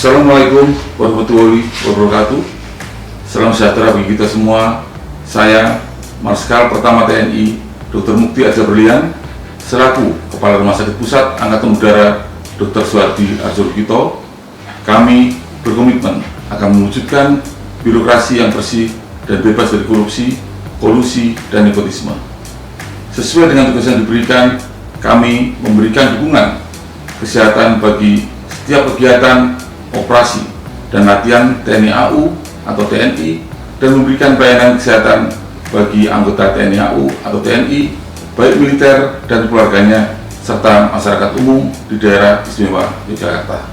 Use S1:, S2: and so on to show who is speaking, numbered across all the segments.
S1: Assalamualaikum warahmatullahi wabarakatuh. Salam sejahtera bagi kita semua. Saya Marskal Pertama TNI Dr. Mukti Adza Berlian selaku Kepala Rumah Sakit Pusat Angkatan Udara Dr. Suhardi Harjolukito. Kami berkomitmen akan mewujudkan birokrasi yang bersih dan bebas dari korupsi, kolusi, dan nepotisme. Sesuai dengan tugas yang diberikan, kami memberikan dukungan kesehatan bagi setiap kegiatan, operasi, dan latihan TNI AU atau TNI, dan memberikan pelayanan kesehatan bagi anggota TNI AU atau TNI, baik militer dan keluarganya, serta masyarakat umum di daerah istimewa Yogyakarta.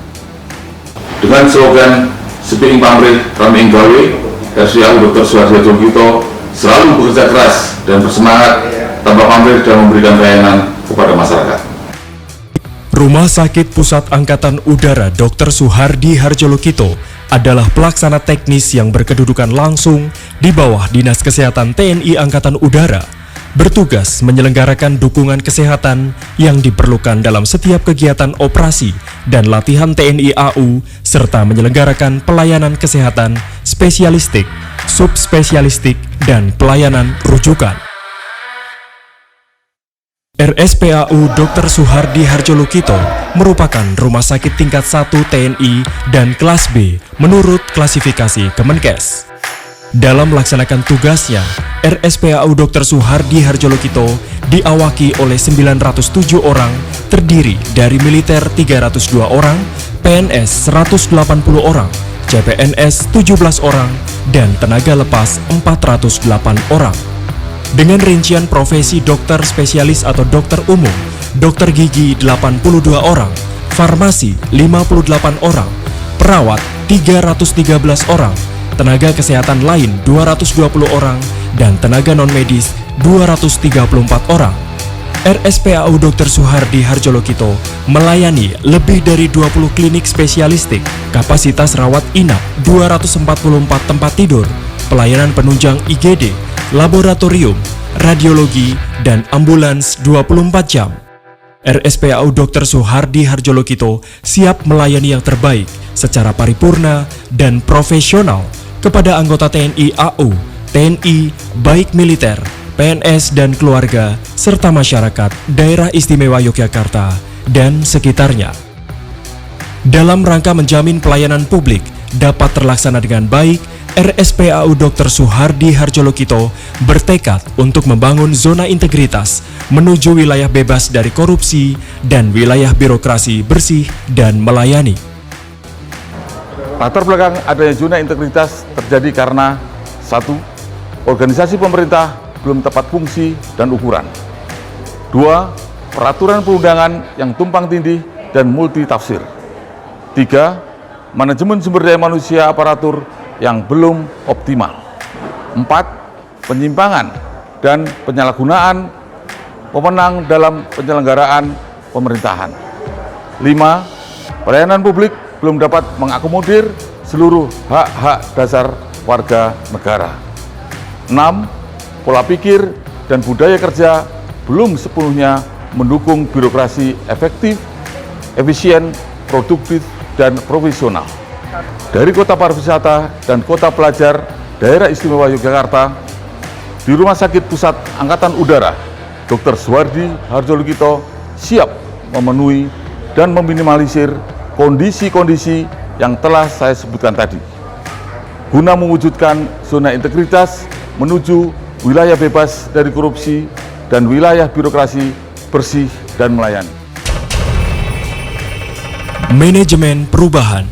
S1: Dengan slogan Sepiing Pamrih Rameing Gawe, RSPAU Dr. Suhardi Harjolukito selalu bekerja keras dan bersemangat tanpa pamrih dan memberikan pelayanan kepada masyarakat.
S2: Rumah Sakit Pusat Angkatan Udara Dr. Suhardi Harjolukito adalah pelaksana teknis yang berkedudukan langsung di bawah Dinas Kesehatan TNI Angkatan Udara, bertugas menyelenggarakan dukungan kesehatan yang diperlukan dalam setiap kegiatan operasi dan latihan TNI AU, serta menyelenggarakan pelayanan kesehatan spesialistik, subspesialistik, dan pelayanan rujukan. RSPAU Dr. Suhardi Harjolukito merupakan rumah sakit tingkat 1 TNI dan kelas B menurut klasifikasi Kemenkes. Dalam melaksanakan tugasnya, RSPAU Dr. Suhardi Harjolukito diawaki oleh 907 orang, terdiri dari militer 302 orang, PNS 180 orang, CPNS 17 orang, dan tenaga lepas 408 orang. Dengan rincian profesi dokter spesialis atau dokter umum, dokter gigi 82 orang, farmasi 58 orang, perawat 313 orang, tenaga kesehatan lain 220 orang, dan tenaga non-medis 234 orang. RSPAU Dr. Suhardi Harjolukito melayani lebih dari 20 klinik spesialistik, kapasitas rawat inap 244 tempat tidur, pelayanan penunjang IGD, laboratorium, radiologi, dan ambulans 24 jam. RSPAU Dr. Suhardi Harjolukito siap melayani yang terbaik secara paripurna dan profesional kepada anggota TNI AU, TNI, baik militer, PNS dan keluarga, serta masyarakat daerah istimewa Yogyakarta dan sekitarnya. Dalam rangka menjamin pelayanan publik dapat terlaksana dengan baik, RSPAU Dr. Suhardi Harjolukito bertekad untuk membangun zona integritas menuju wilayah bebas dari korupsi dan wilayah birokrasi bersih dan melayani.
S1: Latar belakang adanya zona integritas terjadi karena 1. Organisasi pemerintah belum tepat fungsi dan ukuran. 2. Peraturan perundangan yang tumpang tindih dan multitafsir. 3. Manajemen sumber daya manusia aparatur yang belum optimal. 4. Penyimpangan dan penyalahgunaan wewenang dalam penyelenggaraan pemerintahan. 5. Pelayanan publik belum dapat mengakomodir seluruh hak-hak dasar warga negara. 6. Pola pikir dan budaya kerja belum sepenuhnya mendukung birokrasi efektif, efisien, produktif, dan profesional. Dari kota pariwisata dan kota pelajar daerah istimewa Yogyakarta, di Rumah Sakit Pusat Angkatan Udara Dr. Suhardi Harjolukito siap memenuhi dan meminimalisir kondisi-kondisi yang telah saya sebutkan tadi, guna mewujudkan zona integritas menuju wilayah bebas dari korupsi dan wilayah birokrasi bersih dan melayani.
S2: Manajemen perubahan.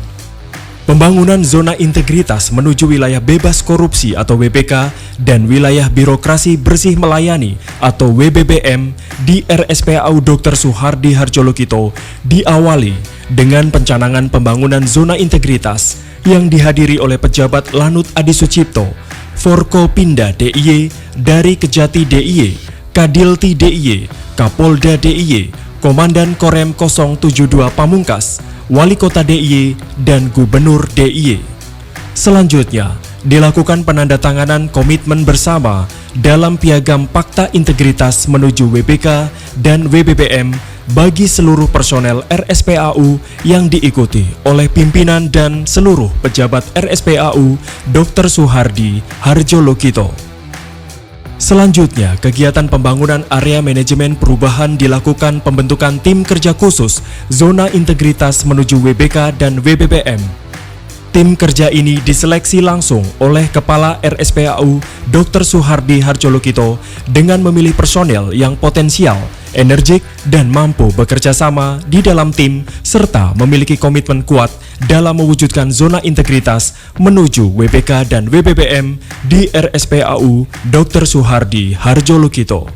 S2: Pembangunan zona integritas menuju wilayah bebas korupsi atau WBK dan wilayah birokrasi bersih melayani atau WBBM di RSPAU Dr. Suhardi Harjolukito diawali dengan pencanangan pembangunan zona integritas yang dihadiri oleh pejabat Lanut Adi Sucipto, Forkopinda DIY, dari Kejati DIY, Kadilti DIY, Kapolda DIY, Komandan Korem 072 Pamungkas, Wali Kota DIY, dan Gubernur DIY. Selanjutnya, dilakukan penandatanganan komitmen bersama dalam piagam Fakta Integritas menuju WBK dan WBBM bagi seluruh personel RSPAU yang diikuti oleh pimpinan dan seluruh pejabat RSPAU Dr. Suhardi Harjolukito. Selanjutnya, kegiatan pembangunan area manajemen perubahan dilakukan pembentukan tim kerja khusus zona integritas menuju WBK dan WBBM. Tim kerja ini diseleksi langsung oleh Kepala RSPAU Dr. Suhardi Harjolukito dengan memilih personel yang potensial, energik, dan mampu bekerja sama di dalam tim serta memiliki komitmen kuat dalam mewujudkan zona integritas menuju WBK dan WBBM di RSPAU Dr. Suhardi Harjolukito.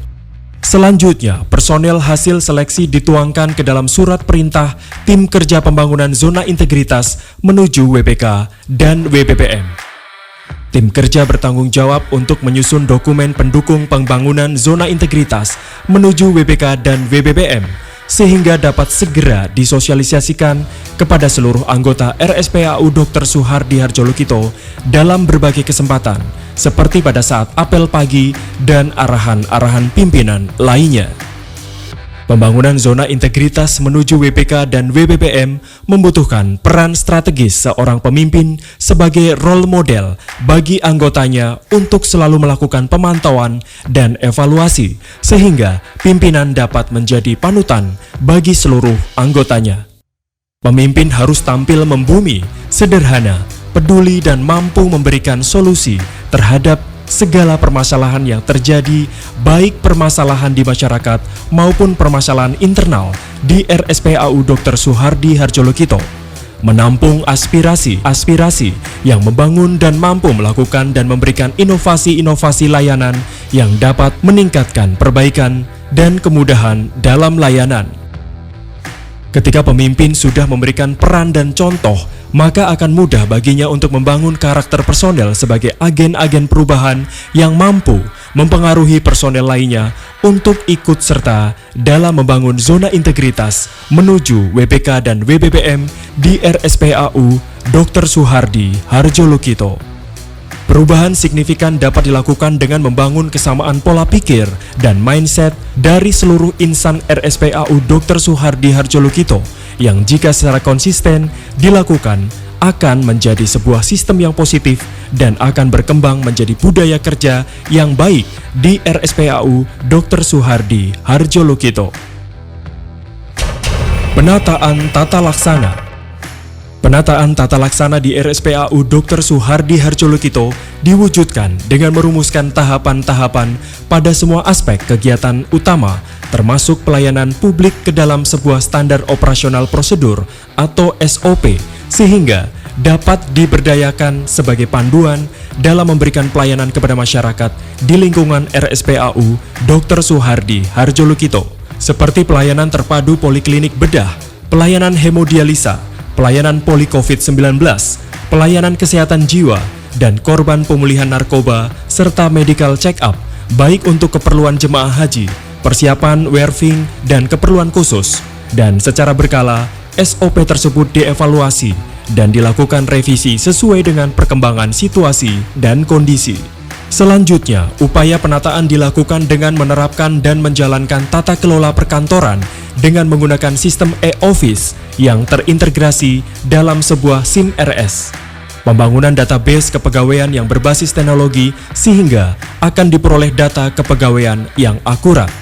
S2: Selanjutnya, personel hasil seleksi dituangkan ke dalam surat perintah tim kerja pembangunan zona integritas menuju WBK dan WBBM. Tim kerja bertanggung jawab untuk menyusun dokumen pendukung pembangunan zona integritas menuju WBK dan WBBM sehingga dapat segera disosialisasikan kepada seluruh anggota RSPAU Dr. Suhardi Harjolukito dalam berbagai kesempatan, seperti pada saat apel pagi dan arahan-arahan pimpinan lainnya. Pembangunan zona integritas menuju WBK dan WBBM membutuhkan peran strategis seorang pemimpin sebagai role model bagi anggotanya untuk selalu melakukan pemantauan dan evaluasi sehingga pimpinan dapat menjadi panutan bagi seluruh anggotanya. Pemimpin harus tampil membumi, sederhana, peduli dan mampu memberikan solusi terhadap segala permasalahan yang terjadi, baik permasalahan di masyarakat maupun permasalahan internal di RSPAU Dr. Suhardi Harjolukito. Menampung aspirasi yang membangun dan mampu melakukan dan memberikan inovasi-inovasi layanan yang dapat meningkatkan perbaikan dan kemudahan dalam layanan. Ketika pemimpin sudah memberikan peran dan contoh, maka akan mudah baginya untuk membangun karakter personel sebagai agen-agen perubahan yang mampu mempengaruhi personel lainnya untuk ikut serta dalam membangun zona integritas menuju WBK dan WBBM di RSPAU Dr. Suhardi Harjolukito. Perubahan signifikan dapat dilakukan dengan membangun kesamaan pola pikir dan mindset dari seluruh insan RSPAU Dr. Suhardi Harjolukito yang jika secara konsisten dilakukan akan menjadi sebuah sistem yang positif dan akan berkembang menjadi budaya kerja yang baik di RSPAU Dr. Suhardi Harjolukito. Penataan tata laksana. Penataan tata laksana di RSPAU Dr. Suhardi Harjolukito diwujudkan dengan merumuskan tahapan-tahapan pada semua aspek kegiatan utama, termasuk pelayanan publik ke dalam sebuah standar operasional prosedur atau SOP, sehingga dapat diberdayakan sebagai panduan dalam memberikan pelayanan kepada masyarakat di lingkungan RSPAU Dr. Suhardi Harjolukito, seperti pelayanan terpadu poliklinik bedah, pelayanan hemodialisa, pelayanan poli COVID-19, pelayanan kesehatan jiwa, dan korban pemulihan narkoba, serta medical check-up, baik untuk keperluan jemaah haji, persiapan werving, dan keperluan khusus. Dan secara berkala, SOP tersebut dievaluasi dan dilakukan revisi sesuai dengan perkembangan situasi dan kondisi. Selanjutnya, upaya penataan dilakukan dengan menerapkan dan menjalankan tata kelola perkantoran dengan menggunakan sistem e-office yang terintegrasi dalam sebuah SIM RS. Pembangunan database kepegawaian yang berbasis teknologi sehingga akan diperoleh data kepegawaian yang akurat.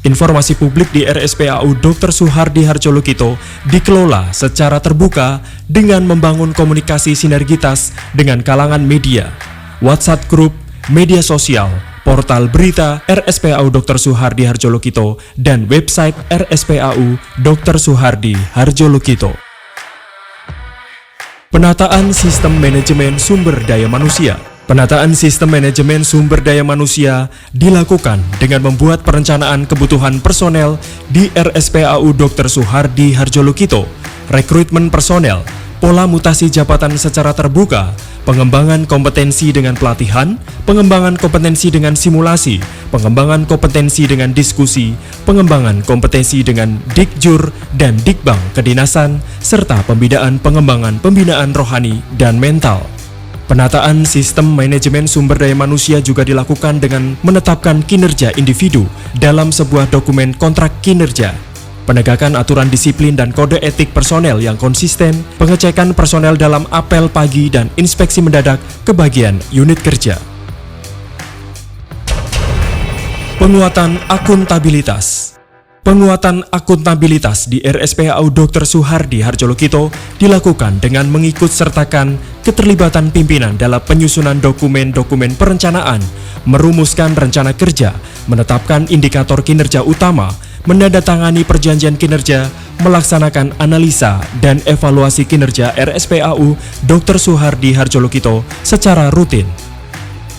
S2: Informasi publik di RSPAU Dr. Suhardi Harjolukito dikelola secara terbuka dengan membangun komunikasi sinergitas dengan kalangan media, WhatsApp Group, media sosial, portal berita RSPAU Dr. Suhardi Harjolukito, dan website RSPAU Dr. Suhardi Harjolukito. Penataan sistem manajemen sumber daya manusia. Penataan sistem manajemen sumber daya manusia dilakukan dengan membuat perencanaan kebutuhan personel di RSPAU Dr. Suhardi Harjolukito, rekrutmen personel, pola mutasi jabatan secara terbuka, pengembangan kompetensi dengan pelatihan, pengembangan kompetensi dengan simulasi, pengembangan kompetensi dengan diskusi, pengembangan kompetensi dengan Dikjur dan Dikbang Kedinasan, serta pembinaan pengembangan pembinaan rohani dan mental. Penataan sistem manajemen sumber daya manusia juga dilakukan dengan menetapkan kinerja individu dalam sebuah dokumen kontrak kinerja. penegakan aturan disiplin dan kode etik personel yang konsisten, pengecekan personel dalam apel pagi dan inspeksi mendadak ke bagian unit kerja. Penguatan akuntabilitas. Penguatan akuntabilitas di RSPAU Dr. Suhardi Harjolukito dilakukan dengan mengikut sertakan keterlibatan pimpinan dalam penyusunan dokumen-dokumen perencanaan, merumuskan rencana kerja, menetapkan indikator kinerja utama, menandatangani perjanjian kinerja, melaksanakan analisa dan evaluasi kinerja RSPAU Dr. Suhardi Harjolukito secara rutin.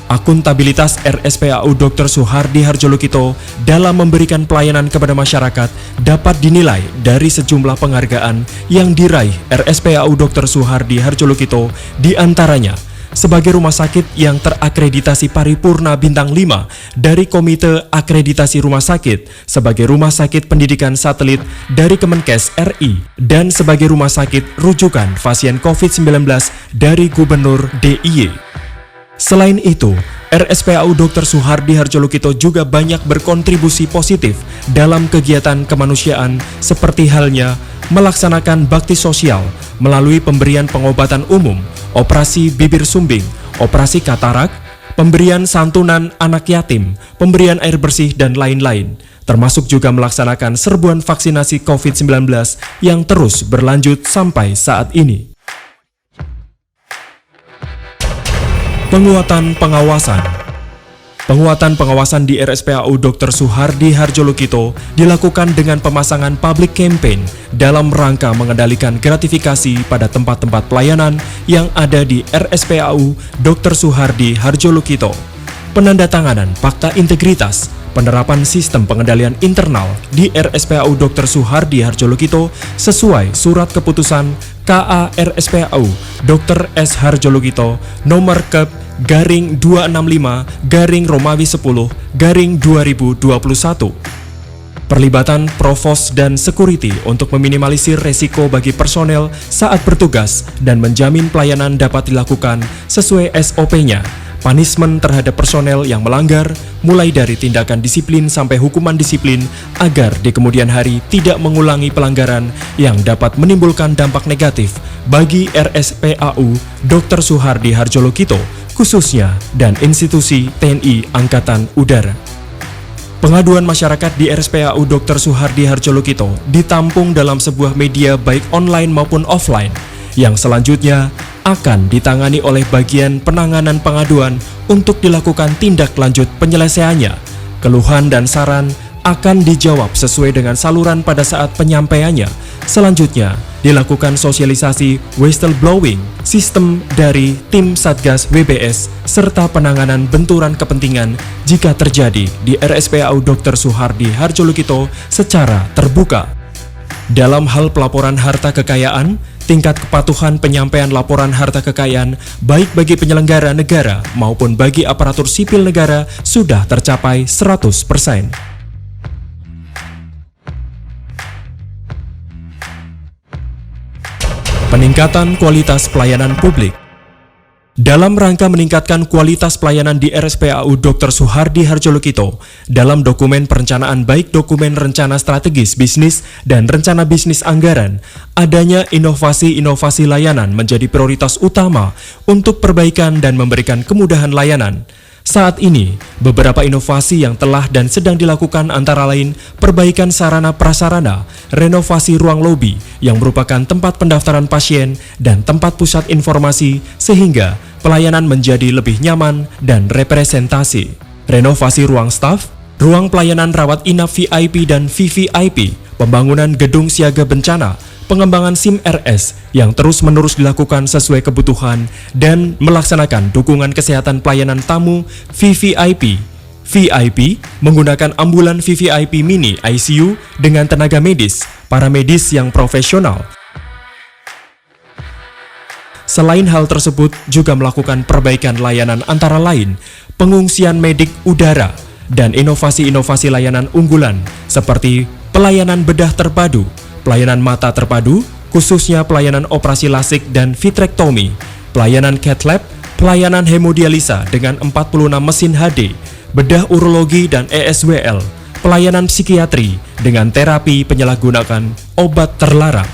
S2: Akuntabilitas RSPAU Dr. Suhardi Harjolukito dalam memberikan pelayanan kepada masyarakat dapat dinilai dari sejumlah penghargaan yang diraih RSPAU Dr. Suhardi Harjolukito, di antaranya sebagai rumah sakit yang terakreditasi paripurna bintang 5 dari Komite Akreditasi Rumah Sakit, sebagai rumah sakit pendidikan satelit dari Kemenkes RI, dan sebagai rumah sakit rujukan pasien COVID-19 dari Gubernur DIY. Selain itu, RSPAU Dr. Suhardi Harjolukito juga banyak berkontribusi positif dalam kegiatan kemanusiaan seperti halnya melaksanakan bakti sosial melalui pemberian pengobatan umum, operasi bibir sumbing, operasi katarak, pemberian santunan anak yatim, pemberian air bersih, dan lain-lain, termasuk juga melaksanakan serbuan vaksinasi COVID-19 yang terus berlanjut sampai saat ini. Penguatan pengawasan. Penguatan pengawasan di RSPAU Dr. Suhardi Harjolukito dilakukan dengan pemasangan public campaign dalam rangka mengendalikan gratifikasi pada tempat-tempat pelayanan yang ada di RSPAU Dr. Suhardi Harjolukito. Penandatanganan fakta integritas, penerapan sistem pengendalian internal di RSPAU Dr. Suhardi Harjolukito sesuai surat keputusan KA RSPAU Dr. S. Harjolukito nomor KEP garing 265 garing Romawi 10 garing 2021. Perlibatan provos dan security untuk meminimalisir resiko bagi personel saat bertugas dan menjamin pelayanan dapat dilakukan sesuai SOP-nya. Punishment terhadap personel yang melanggar, mulai dari tindakan disiplin sampai hukuman disiplin, agar di kemudian hari tidak mengulangi pelanggaran yang dapat menimbulkan dampak negatif bagi RSPAU Dr. Suhardi Harjolukito khususnya dan institusi TNI Angkatan Udara. Pengaduan masyarakat di RSPAU Dr. Suhardi Harjolukito ditampung dalam sebuah media baik online maupun offline, yang selanjutnya akan ditangani oleh bagian penanganan pengaduan untuk dilakukan tindak lanjut penyelesaiannya. Keluhan dan saran akan dijawab sesuai dengan saluran pada saat penyampaiannya. Selanjutnya, dilakukan sosialisasi whistleblowing, sistem dari tim Satgas WBS, serta penanganan benturan kepentingan jika terjadi di RSPAU Dr. Suhardi Harjolukito secara terbuka. Dalam hal pelaporan harta kekayaan, tingkat kepatuhan penyampaian laporan harta kekayaan baik bagi penyelenggara negara maupun bagi aparatur sipil negara sudah tercapai 100%. Peningkatan kualitas pelayanan publik. Dalam rangka meningkatkan kualitas pelayanan di RSPAU Dr. Suhardi Harjolukito, dalam dokumen perencanaan baik dokumen rencana strategis bisnis dan rencana bisnis anggaran, adanya inovasi-inovasi layanan menjadi prioritas utama untuk perbaikan dan memberikan kemudahan layanan. Saat ini, beberapa inovasi yang telah dan sedang dilakukan antara lain perbaikan sarana prasarana, renovasi ruang lobi yang merupakan tempat pendaftaran pasien dan tempat pusat informasi sehingga pelayanan menjadi lebih nyaman dan representasi. Renovasi ruang staf, ruang pelayanan rawat inap VIP dan VVIP, pembangunan gedung siaga bencana, pengembangan SIM RS yang terus-menerus dilakukan sesuai kebutuhan dan melaksanakan dukungan kesehatan pelayanan tamu VVIP. VIP menggunakan ambulan VVIP mini ICU dengan tenaga medis, paramedis yang profesional. Selain hal tersebut, juga melakukan perbaikan layanan antara lain pengungsian medik udara dan inovasi-inovasi layanan unggulan seperti pelayanan bedah terpadu, pelayanan mata terpadu, khususnya pelayanan operasi lasik dan vitrektomi, pelayanan cath lab, pelayanan hemodialisa dengan 46 mesin HD, bedah urologi dan ESWL, pelayanan psikiatri dengan terapi penyalahgunaan obat terlarang.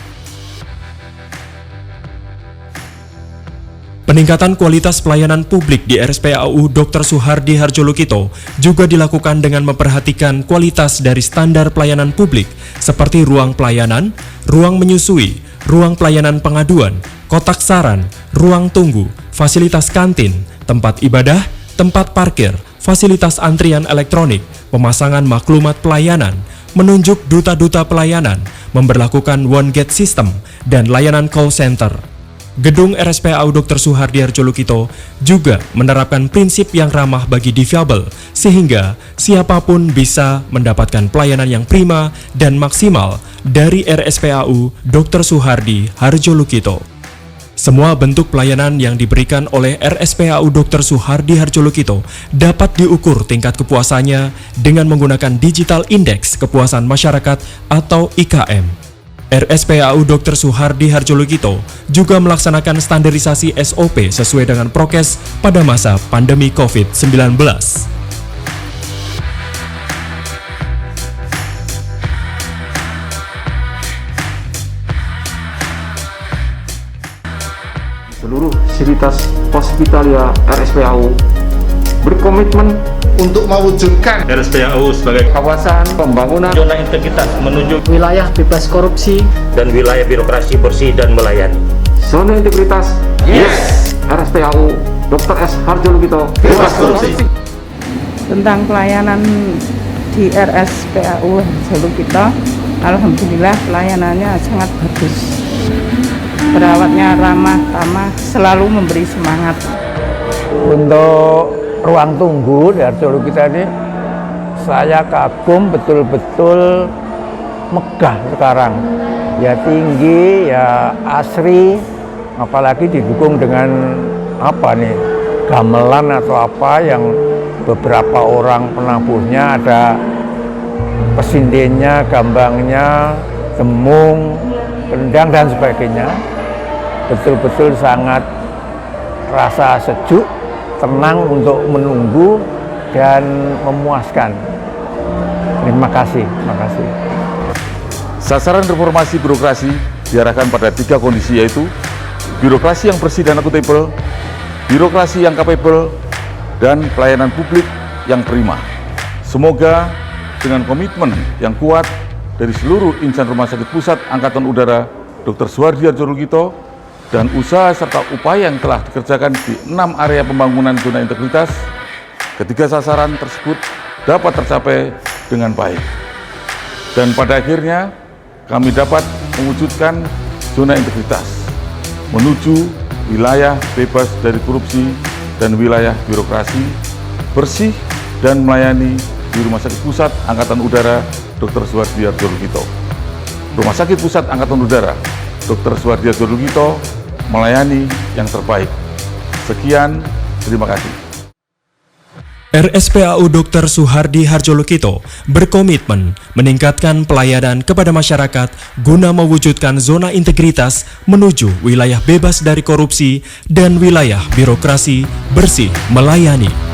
S2: Peningkatan kualitas pelayanan publik di RSPAU Dr. Suhardi Harjolukito juga dilakukan dengan memperhatikan kualitas dari standar pelayanan publik seperti ruang pelayanan, ruang menyusui, ruang pelayanan pengaduan, kotak saran, ruang tunggu, fasilitas kantin, tempat ibadah, tempat parkir, fasilitas antrian elektronik, pemasangan maklumat pelayanan, menunjuk duta-duta pelayanan, memberlakukan one gate system, dan layanan call center. Gedung RSPAU Dr. Suhardi Harjolukito juga menerapkan prinsip yang ramah bagi difabel, sehingga siapapun bisa mendapatkan pelayanan yang prima dan maksimal dari RSPAU Dr. Suhardi Harjolukito. Semua bentuk pelayanan yang diberikan oleh RSPAU Dr. Suhardi Harjolukito dapat diukur tingkat kepuasannya dengan menggunakan Digital Index Kepuasan Masyarakat atau IKM. RSPAU Dr. Suhardi Harjolukito juga melaksanakan standarisasi SOP sesuai dengan prokes pada masa pandemi COVID-19.
S3: Seluruh fasilitas Hospitalia RSPAU berkomitmen
S4: untuk mewujudkan
S5: RSPAU sebagai
S3: kawasan pembangunan
S5: zona integritas menuju
S6: wilayah bebas korupsi
S5: dan wilayah birokrasi bersih dan melayani.
S3: zona integritas. Yes! RSPAU Dr. S. Harjolukito bebas korupsi.
S7: Tentang pelayanan di RSPAU Harjolukito, alhamdulillah pelayanannya sangat bagus. Perawatnya ramah, tamah, selalu memberi semangat.
S8: Untuk ruang tunggu di Harjolukito ini saya kagum, betul-betul megah sekarang. Ya tinggi, ya asri, apalagi didukung dengan gamelan atau apa yang beberapa orang penabuhnya ada pesindennya, gambangnya, temung, kendang dan sebagainya. Betul-betul sangat rasa sejuk, tenang untuk menunggu dan memuaskan. Terima kasih.
S1: Sasaran reformasi birokrasi diarahkan pada 3 kondisi, yaitu birokrasi yang bersih dan akuntabel, birokrasi yang capable, dan pelayanan publik yang prima. Semoga dengan komitmen yang kuat dari seluruh insan Rumah Sakit Pusat Angkatan Udara Dr. Suhardi Harjolukito dan usaha serta upaya yang telah dikerjakan di 6 area pembangunan zona integritas, ketiga sasaran tersebut dapat tercapai dengan baik. Dan pada akhirnya kami dapat mewujudkan zona integritas menuju wilayah bebas dari korupsi dan wilayah birokrasi, bersih dan melayani di Rumah Sakit Pusat Angkatan Udara Dr. Suhardi Harjolukito. Rumah Sakit Pusat Angkatan Udara Dr. Suhardi Harjolukito melayani yang terbaik. Sekian, terima kasih.
S2: RSPAU Dr. Suhardi Harjolukito berkomitmen meningkatkan pelayanan kepada masyarakat guna mewujudkan zona integritas menuju wilayah bebas dari korupsi dan wilayah birokrasi bersih melayani.